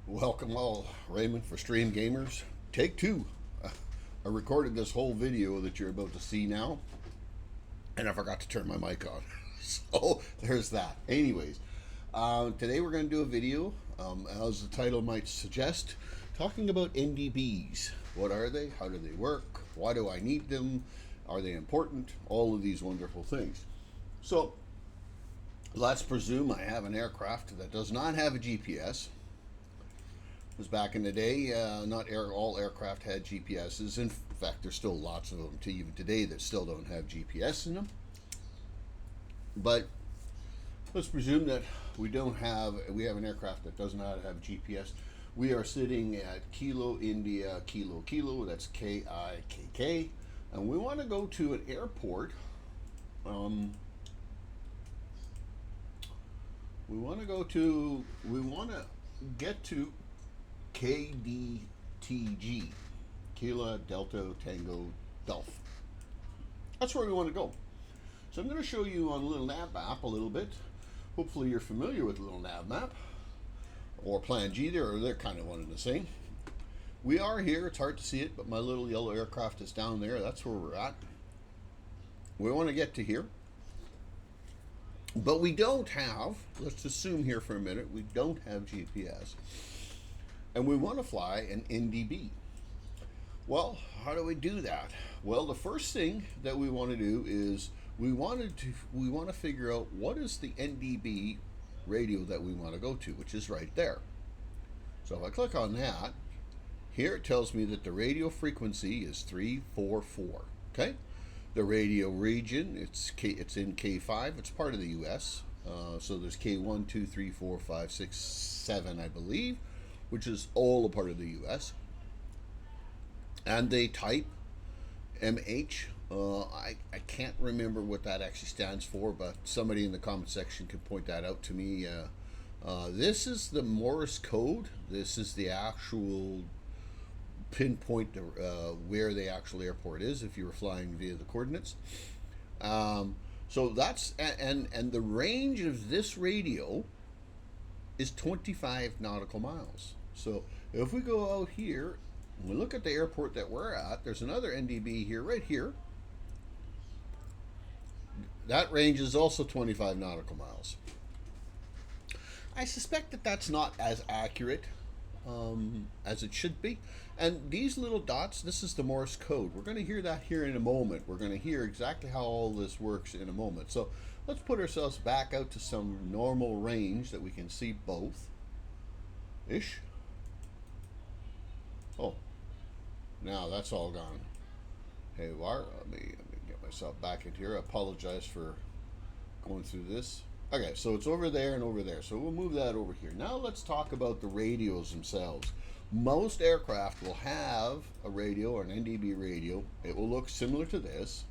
Welcome all, Raymond for Stream Gamers. Take two. I recorded this whole video that you're about to see now, and I forgot to turn my mic on. So there's that. Anyways, today we're going to do a video, as the title might suggest, talking about NDBs. What are they? How do they work? Why do I need them? Are they important? All of these wonderful things. So let's presume I have an aircraft that does not have a GPS. Because back in the day, not all aircraft had GPSs. In fact, there's still lots of them even today that still don't have GPS in them. But let's presume that we have an aircraft that does not have GPS. We are sitting at Kilo India Kilo Kilo. That's KIKK, and we want to go to an airport. We want to get to KDTG, Kilo Delta Tango Delph. That's where we want to go. So I'm going to show you on a little nav map a little bit. Hopefully you're familiar with the little nav map, or Plan G. They're kind of one and the same. We are here. It's hard to see it, but my little yellow aircraft is down there. That's where we're at. We want to get to here. But we don't have, let's assume here for a minute, we don't have GPS. And we want to fly an NDB. Well, how do we do that? Well, the first thing that we want to do is we want to figure out what is the NDB radio that we want to go to, which is right there. So if I click on that, here it tells me that the radio frequency is 344. Okay, the radio region, it's in K5. It's part of the U.S. So there's K1, 2, 3, 4, 5, 6, 7, I believe, which is all a part of the U.S. And they type MH. I can't remember what that actually stands for, but somebody in the comment section can point that out to me. This is the Morse code. This is the actual pinpoint where the actual airport is if you were flying via the coordinates. So that's, and the range of this radio is 25 nautical miles. So if we go out here and we look at the airport that we're at, there's another NDB here, right here. That range is also 25 nautical miles. I suspect that that's not as accurate as it should be. And these little dots, this is the Morse code. We're going to hear that here in a moment. We're going to hear exactly how all this works in a moment. So let's put ourselves back out to some normal range that we can see both-ish. Oh, now that's all gone haywire. Let me get myself back in here. I apologize for going through this. Okay, so it's over there and over there. So we'll move that over here. Now let's talk about the radios themselves. Most aircraft will have a radio or an NDB radio. It will look similar to this,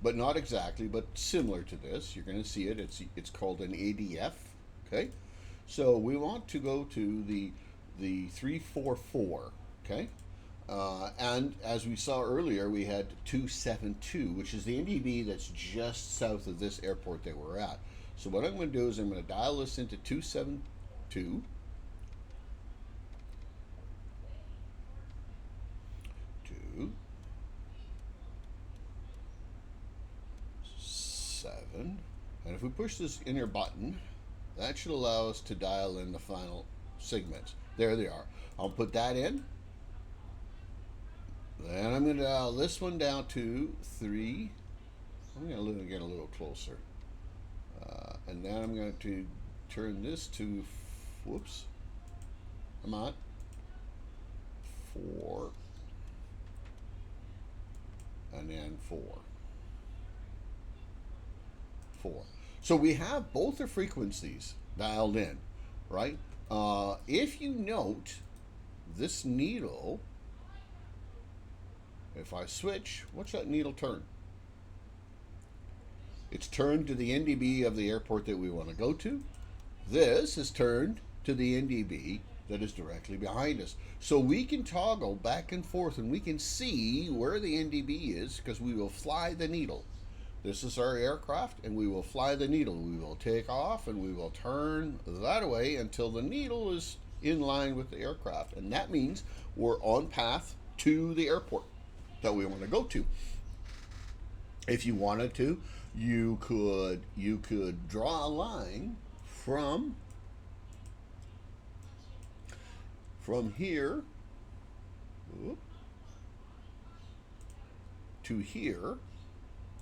but not exactly, but similar to this. You're going to see it. It's called an ADF. Okay, so we want to go to the 344. Okay, and as we saw earlier, we had 272, which is the NDB that's just south of this airport that we're at. So what I'm going to do is I'm going to dial this into 272. 7, and if we push this inner button, that should allow us to dial in the final segments. There they are. I'll put that in. Then I'm going to dial this one down to 3. I'm going to get a little closer. And then I'm going to turn this to, whoops, I'm on 4, and then 4. So we have both the frequencies dialed in, right? If you note this needle, if I switch, what's that needle turn? It's turned to the NDB of the airport that we want to go to. This is turned to the NDB that is directly behind us. So we can toggle back and forth and we can see where the NDB is because we will fly the needle. This is our aircraft, and we will fly the needle. We will take off, and we will turn that way until the needle is in line with the aircraft, and that means we're on path to the airport that we want to go to. If you wanted to, you could draw a line from here to here,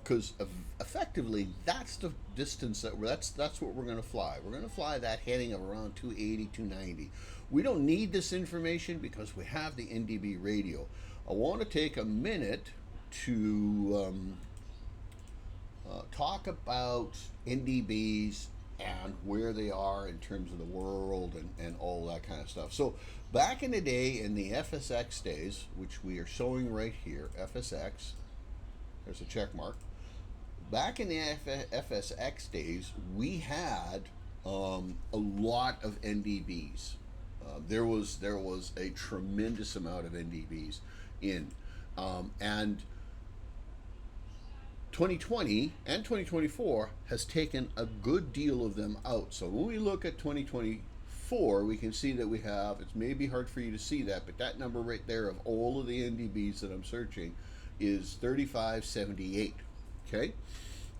because effectively that's the distance that's what we're going to fly. We're going to fly that heading of around 280, 290. We don't need this information because we have the NDB radio. I want to take a minute to talk about NDBs and where they are in terms of the world and all that kind of stuff. So back in the day, in the FSX days, which we are showing right here, FSX, there's a check mark. Back in the FSX days, we had a lot of NDBs. There was a tremendous amount of NDBs in, and 2020 and 2024 has taken a good deal of them out. So when we look at 2024, we can see that we have, it may be hard for you to see that, but that number right there of all of the NDBs that I'm searching is 3578. Okay,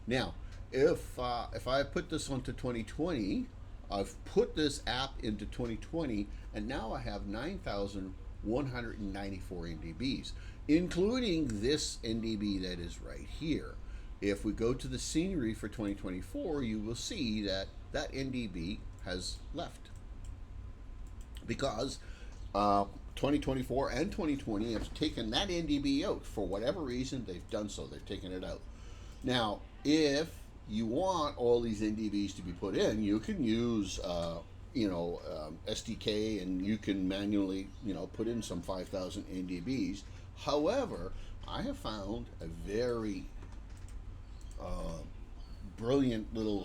now if I put this onto 2020, I've put this app into 2020, and now I have 9,194 NDBs, including this NDB that is right here. If we go to the scenery for 2024, you will see that that NDB has left, because 2024 and 2020 have taken that NDB out. For whatever reason, they've done so. They've taken it out. Now, if you want all these NDBs to be put in, you can use SDK, and you can manually put in some 5,000 NDBs. However, I have found a very brilliant little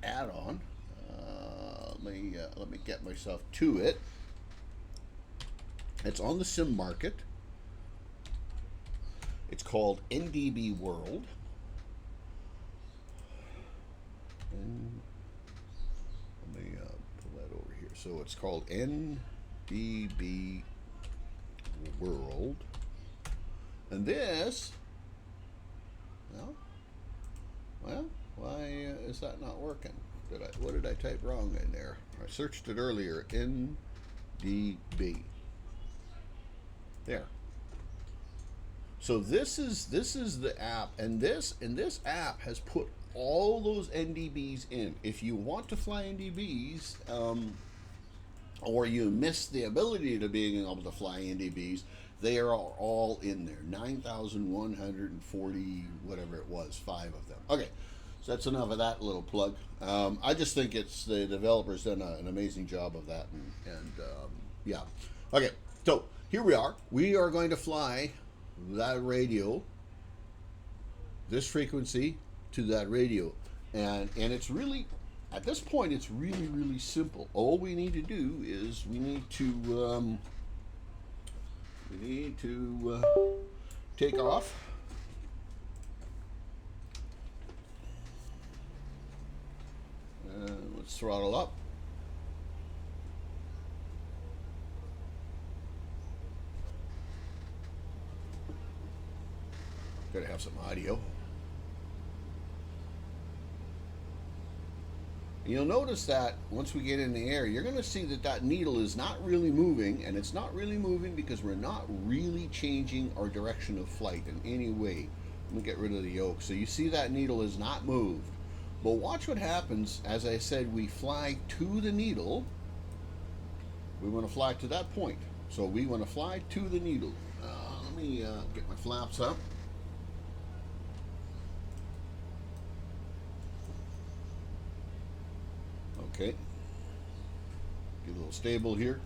add-on. Let me get myself to it. It's on the sim market. It's called NDB-World. And let me pull that over here. So it's called NDB-World. And this, well, why is that not working? What did I type wrong in there? I searched it earlier. NDB. There. So this is the app, and this app has put all those NDBs in. If you want to fly NDBs, or you miss the ability to being able to fly NDBs, they are all in there. 9,140, whatever it was, 5 of them. Okay, so that's enough of that little plug. I just think it's the developers done an amazing job of that, and yeah. Okay, so here we are. We are going to fly that radio, this frequency, to that radio, and it's really, at this point, it's really simple. All we need to do is we need to take off. Let's throttle up. Gotta have some audio. You'll notice that once we get in the air, you're going to see that that needle is not really moving, and it's not really moving because we're not really changing our direction of flight in any way. Let me get rid of the yoke. So you see that needle is not moved. But watch what happens. As I said, we fly to the needle. We want to fly to that point. So we want to fly to the needle. Let me get my flaps up. Okay, get a little stable here.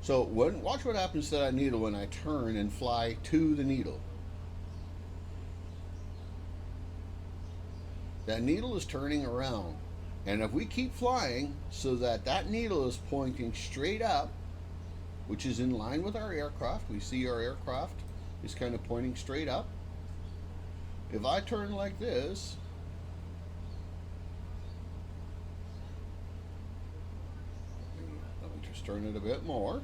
So watch what happens to that needle when I turn and fly to the needle. That needle is turning around, and if we keep flying so that that needle is pointing straight up, which is in line with our aircraft, we see our aircraft is kind of pointing straight up. If I turn like this, Let's turn it a bit more.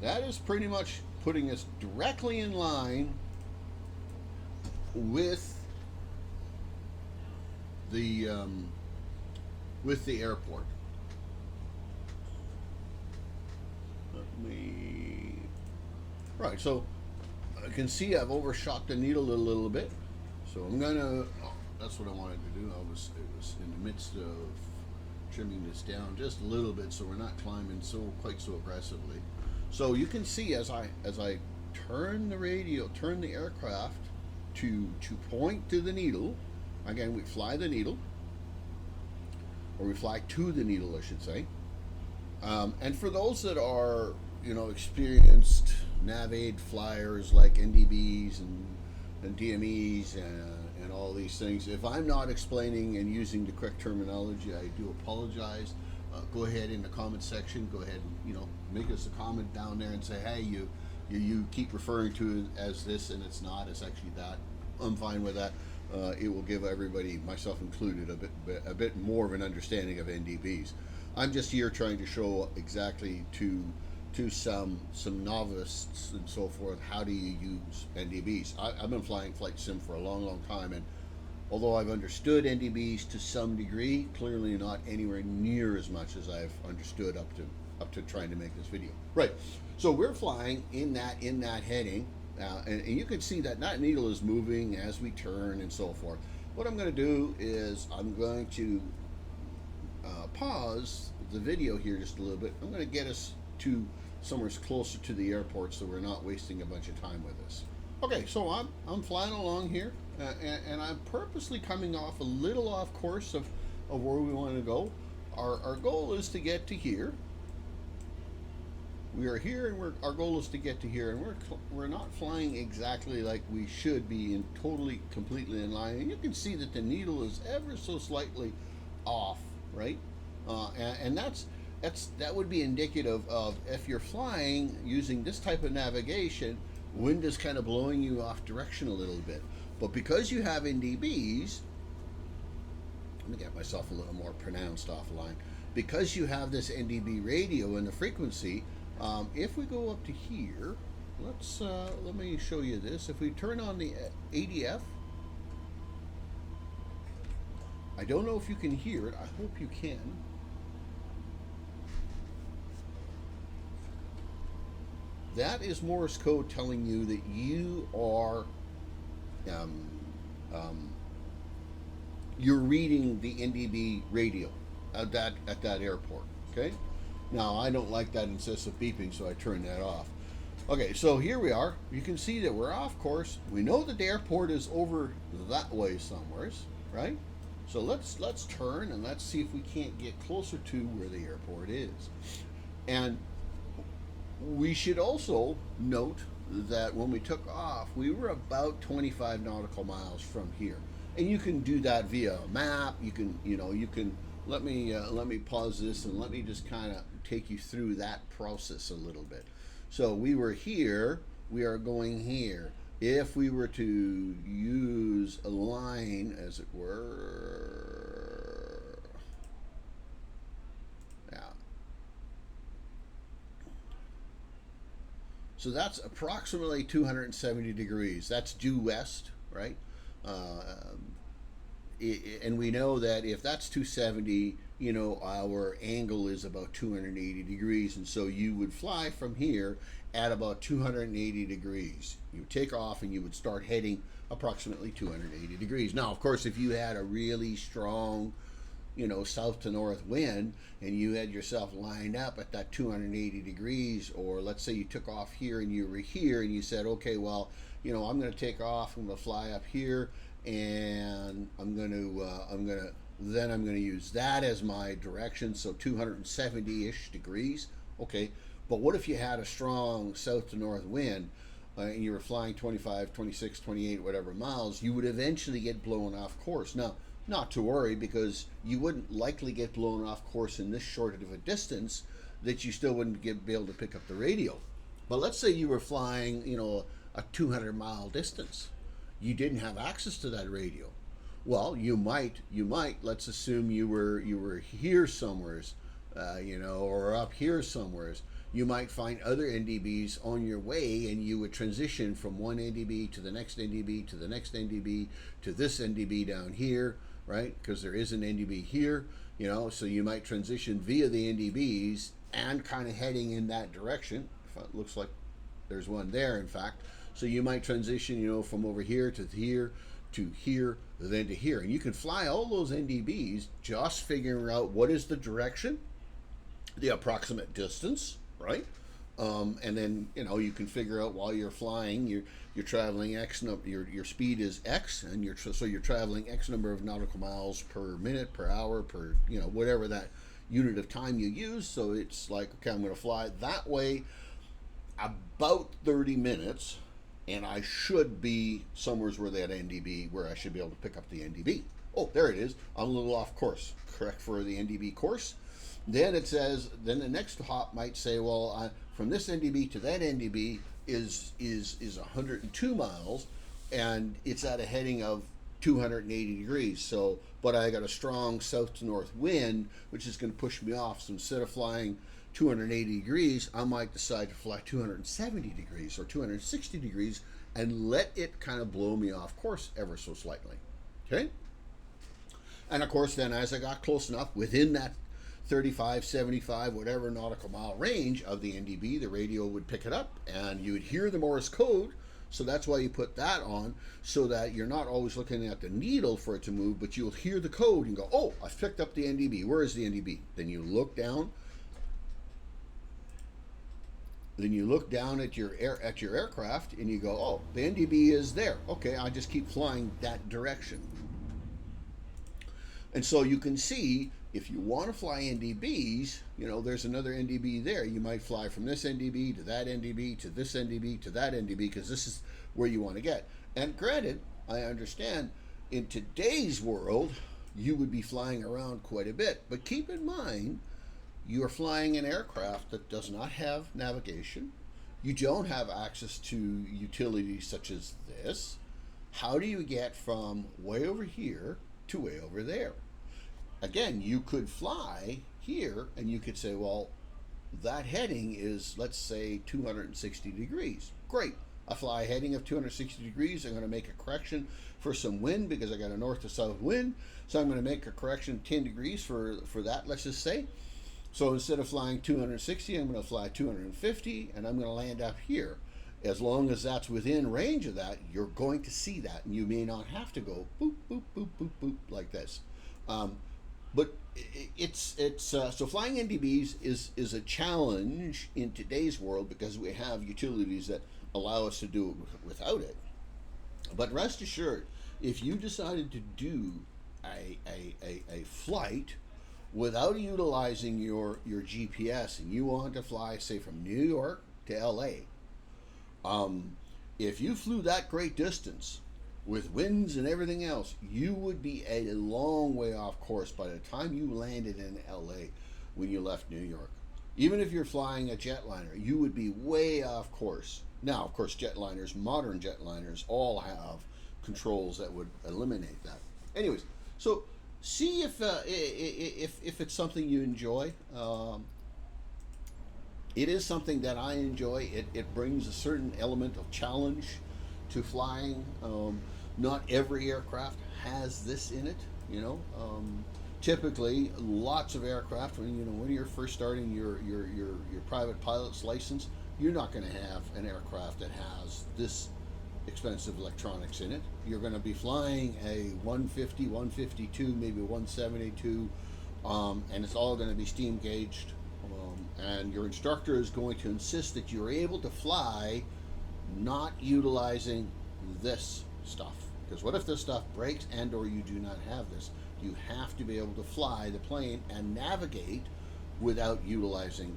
That is pretty much putting us directly in line with the airport. Right, so I can see I've overshot the needle a little bit. So I'm gonna, that's what I wanted to do. It was in the midst of trimming this down just a little bit so we're not climbing quite so aggressively. So you can see as I turn the aircraft to point to the needle. Again, we fly the needle, or we fly to the needle, I should say. And for those that are, experienced NAVAID flyers like NDBs and DMEs and all these things, if I'm not explaining and using the correct terminology, I do apologize. Go ahead in the comment section. Go ahead and make us a comment down there and say, hey, you keep referring to it as this and it's not. It's actually that. I'm fine with that. It will give everybody, myself included, a bit more of an understanding of NDBs. I'm just here trying to show exactly to some novices and so forth, how do you use NDBs. I've been flying flight sim for a long time, and although I've understood NDBs to some degree, clearly not anywhere near as much as I've understood up to trying to make this video. Right, so we're flying in that heading, and you can see that needle is moving as we turn and so forth. What I'm going to do is I'm going to pause the video here just a little bit. I'm going to get us to somewhere closer to the airport so we're not wasting a bunch of time with this. Okay, so I'm flying along here, and I'm purposely coming off a little off course of where we want to go. Our goal is to get to here. We are here, and our goal is to get to here, and we're not flying exactly like we should be, completely in line. And you can see that the needle is ever so slightly off, right? And that would be indicative of, if you're flying using this type of navigation, wind is kind of blowing you off direction a little bit. But because you have NDBs, let me get myself a little more pronounced offline. Because you have this NDB radio and the frequency, if we go up to here, let me show you this. If we turn on the ADF, I don't know if you can hear it. I hope you can. That is Morse code telling you that you are you're reading the NDB radio at that airport. Okay. Now I don't like that incessant beeping, so I turn that off. Okay, so here we are. You can see that we're off course. We know that the airport is over that way somewheres, right? So let's turn and let's see if we can't get closer to where the airport is. And we should also note that when we took off, we were about 25 nautical miles from here. And you can do that via a map. You can let me pause this and let me just kind of take you through that process a little bit. So we were here, we are going here. If we were to use a line, as it were, yeah. So that's approximately 270 degrees. That's due west, right? And we know that if that's 270, our angle is about 280 degrees, and so you would fly from here at about 280 degrees. You would take off and you would start heading approximately 280 degrees. Now, of course, if you had a really strong, south to north wind, and you had yourself lined up at that 280 degrees, or let's say you took off here and you were here and you said, okay, well, I'm going to take off, I'm going to fly up here, and I'm going to use that as my direction, so 270-ish degrees. Okay, but what if you had a strong south to north wind and you were flying 25, 26, 28, whatever miles? You would eventually get blown off course. Now, not to worry, because you wouldn't likely get blown off course in this short of a distance that you still wouldn't be able to pick up the radio. But let's say you were flying, a 200-mile distance. You didn't have access to that radio. Well, you might. Let's assume you were here somewhere, you know, or up here somewheres. You might find other NDBs on your way, and you would transition from one NDB to the next NDB to the next NDB to this NDB down here, right? Because there is an NDB here, you know, so you might transition via the NDBs and kind of heading in that direction. If it looks like there's one there, in fact. So you might transition, you know, from over here to here, then to here. And you can fly all those NDBs just figuring out what is the direction, the approximate distance, right? And then, you know, you can figure out while you're flying, you're traveling X number, your speed is X, and so you're traveling X number of nautical miles per minute, per hour, per, you know, whatever that unit of time you use. So it's like, okay, I'm going to fly that way about 30 minutes, and I should be somewhere where that NDB, where I should be able to pick up the NDB. Oh, there it is. I'm a little off course. Correct for the NDB course. Then it says, then the next hop might say, well, from this NDB to that NDB is 102 miles, and it's at a heading of 280 degrees. So, but I got a strong south to north wind, which is going to push me off. So instead of flying 280 degrees, I might decide to fly 270 degrees or 260 degrees and let it kind of blow me off course ever so slightly. Okay? And of course, then as I got close enough within that 35, 75, whatever nautical mile range of the NDB, the radio would pick it up and you would hear the Morse code. So that's why you put that on, so that you're not always looking at the needle for it to move, but you'll hear the code and go, oh, I've picked up the NDB. Where is the NDB? Then you look down. Then you look down at your aircraft and you go, oh, the NDB is there. Okay, I just keep flying that direction. And so you can see, if you want to fly NDBs, you know, there's another NDB there. You might fly from this NDB to that NDB to this NDB to that NDB, because this is where you want to get. And granted, I understand in today's world, you would be flying around quite a bit. But keep in mind, you're flying an aircraft that does not have navigation. You don't have access to utilities such as this. How do you get from way over here to way over there? Again, you could fly here and you could say, well, that heading is, let's say, 260 degrees. Great. I fly a heading of 260 degrees. I'm going to make a correction for some wind because I got a north to south wind. So I'm going to make a correction 10 degrees for that, let's just say. So instead of flying 260, I'm going to fly 250, and I'm going to land up here. As long as that's within range of that, you're going to see that, and you may not have to go boop, boop, boop, boop, boop, like this. But so flying NDBs is a challenge in today's world because we have utilities that allow us to do it without it. But rest assured, if you decided to do a flight without utilizing your GPS, and you want to fly, say, from New York to LA, if you flew that great distance with winds and everything else, you would be a long way off course by the time you landed in LA when you left New York. Even if you're flying a jetliner, you would be way off course. Now, of course, jetliners, modern jetliners, all have controls that would eliminate that. Anyways, so see if it's something you enjoy. It is something that I enjoy. It brings a certain element of challenge to flying. Not every aircraft has this in it, you know. Typically, lots of aircraft, when you're first starting your private pilot's license, you're not going to have an aircraft that has this expensive electronics in it. You're going to be flying a 150, 152, maybe 172, and it's all going to be steam gauged. And your instructor is going to insist that you're able to fly not utilizing this stuff. Because what if this stuff breaks and or you do not have this? You have to be able to fly the plane and navigate without utilizing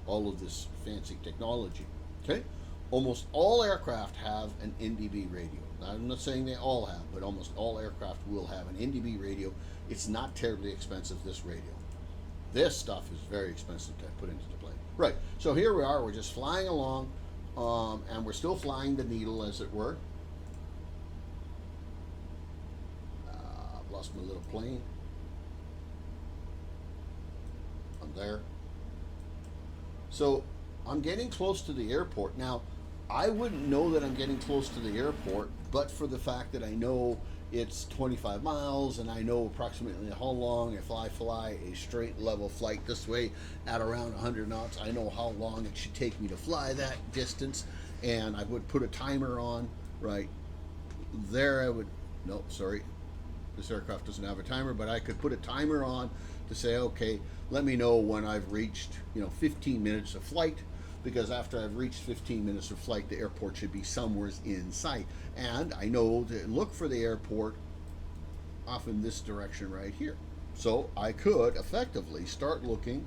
all of this fancy technology. Okay? Almost all aircraft have an NDB radio. Now, I'm not saying they all have, but almost all aircraft will have an NDB radio. It's not terribly expensive, this radio. This stuff is very expensive to put into the plane. Right, so here we are, we're just flying along, and we're still flying the needle, as it were. I've lost my little plane. I'm there. So I'm getting close to the airport. Now, I wouldn't know that I'm getting close to the airport, but for the fact that I know it's 25 miles and I know approximately how long, if I fly a straight level flight this way at around 100 knots, I know how long it should take me to fly that distance, and I would put a timer on right there. I would, no, sorry, this aircraft doesn't have a timer, but I could put a timer on to say, okay, let me know when I've reached, 15 minutes of flight, because after I've reached 15 minutes of flight, the airport should be somewhere in sight. And I know to look for the airport off in this direction right here. So I could effectively start looking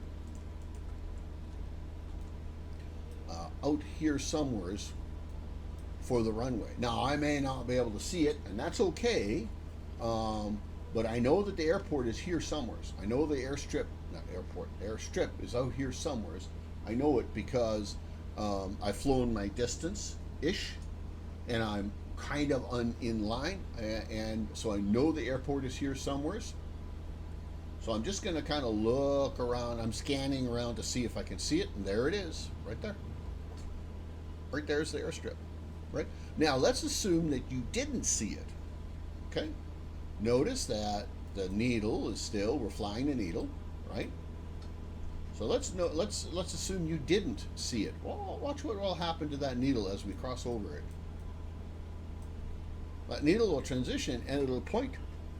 out here somewheres for the runway. Now, I may not be able to see it, and that's okay, but I know that the airport is here somewheres. I know the airstrip is out here somewheres. I know it because I've flown my distance-ish, and I'm kind of in line, and so I know the airport is here somewheres. So I'm just going to kind of look around. I'm scanning around to see if I can see it, and there it is, right there. Right there's the airstrip. Right? Now, let's assume that you didn't see it. Okay? Notice that the needle is still, we're flying the needle, right? So let's assume you didn't see it. Well, watch what will happen to that needle as we cross over it. That needle will transition and it'll point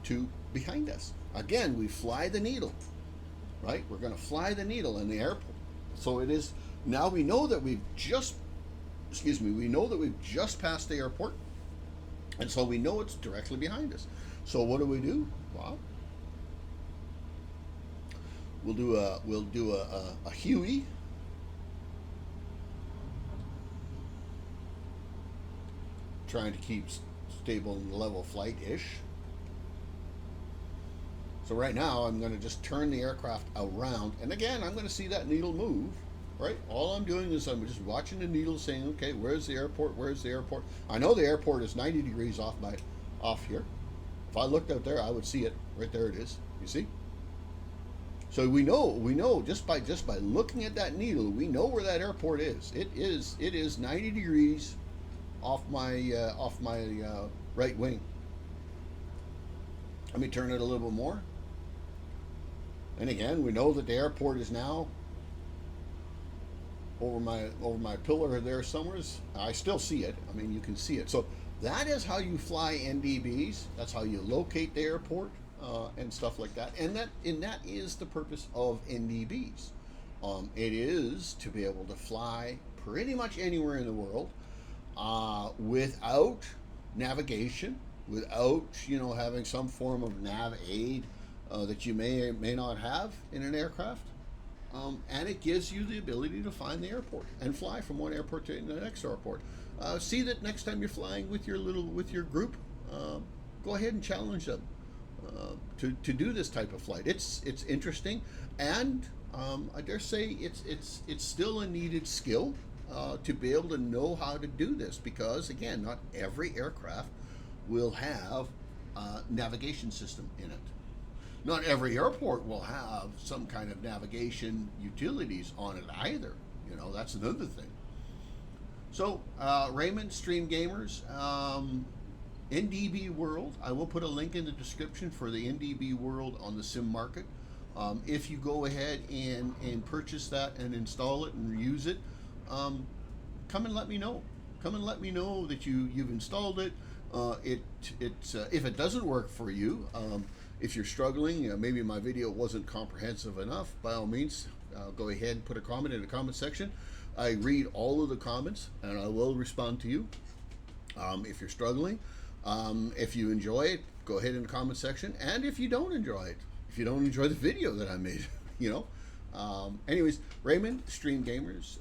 to behind us. Again, we fly the needle, right? We're going to fly the needle in the airport. So it is, now we know that we've just passed the airport, and so we know it's directly behind us. So what do? Well, we'll do a Huey. Trying to keep stable and level flight-ish. So right now I'm going to just turn the aircraft around, and again I'm going to see that needle move. Right? All I'm doing is I'm just watching the needle, saying, okay, where's the airport? Where's the airport? I know the airport is 90 degrees off here. If I looked out there, I would see it. Right there it is. You see? So we know just by looking at that needle, we know where that airport is. It is 90 degrees off my right wing. Let me turn it a little bit more. And again, we know that the airport is now over my pillar there somewhere. I still see it. I mean, you can see it. So that is how you fly NDBs. That's how you locate the airport and stuff like that. And that is the purpose of NDBs. It is to be able to fly pretty much anywhere in the world without navigation, without having some form of nav aid that you may or may not have in an aircraft. And it gives you the ability to find the airport and fly from one airport to the next airport. See that next time you're flying with your group, go ahead and challenge them to do this type of flight. It's interesting, and I dare say it's still a needed skill to be able to know how to do this, because again, not every aircraft will have a navigation system in it. Not every airport will have some kind of navigation utilities on it either. That's another thing. So, Raymond, Stream Gamers, NDB-World. I will put a link in the description for the NDB-World on the sim market. If you go ahead and purchase that and install it and use it, come and let me know. Come and let me know that you've installed it. If it doesn't work for you, if you're struggling, maybe my video wasn't comprehensive enough, by all means, go ahead and put a comment in the comment section. I read all of the comments and I will respond to you. If you're struggling, if you enjoy it, go ahead in the comment section. And if you don't enjoy it, if you don't enjoy the video that I made, anyways, Raymond, Stream Gamers,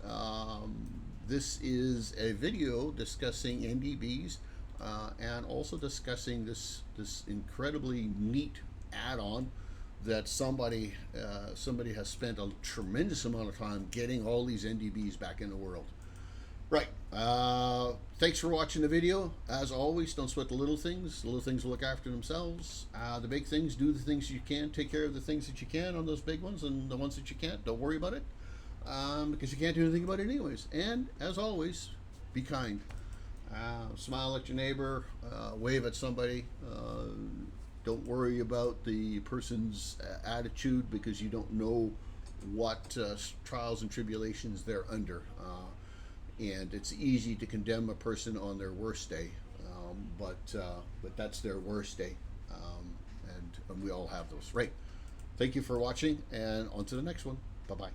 this is a video discussing NDBs and also discussing this incredibly neat add-on that somebody has spent a tremendous amount of time getting all these NDBs back in the world. Right. Thanks for watching the video. As always, don't sweat the little things. The little things will look after themselves. The big things, do the things you can. Take care of the things that you can on those big ones, and the ones that you can't, don't worry about it, because you can't do anything about it anyways. And as always, be kind. Smile at your neighbor. Wave at somebody. Don't worry about the person's attitude, because you don't know what trials and tribulations they're under. And it's easy to condemn a person on their worst day, but that's their worst day, and we all have those, right? Thank you for watching, and on to the next one. Bye-bye.